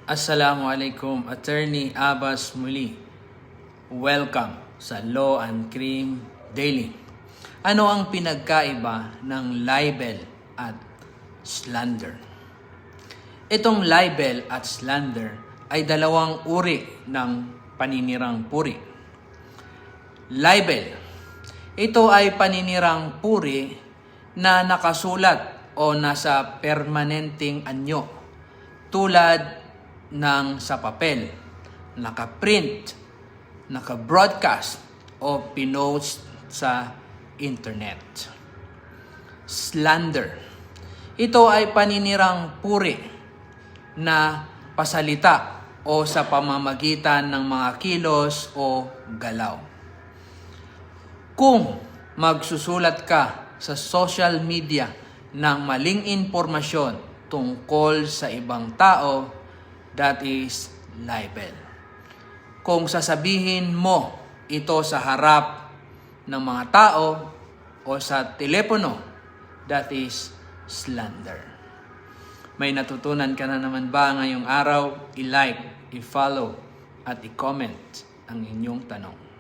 Assalamualaikum, Attorney Abbas muli. Welcome sa Law and Crime Daily. Ano ang pinagkaiba ng libel at slander? Itong libel at slander ay dalawang uri ng paninirang puri. Libel, ito ay paninirang puri na nakasulat o nasa permanenteng anyo tulad ng sa papel, naka-print, naka-broadcast o pinost sa internet. Slander, ito ay paninirang puri na pasalita o sa pamamagitan ng mga kilos o galaw. Kung magsusulat ka sa social media ng maling impormasyon tungkol sa ibang tao, that is libel. Kung sasabihin mo ito sa harap ng mga tao o sa telepono, that is slander. May natutunan ka na naman ba ngayong araw? I-like, i-follow, at i-comment ang inyong tanong.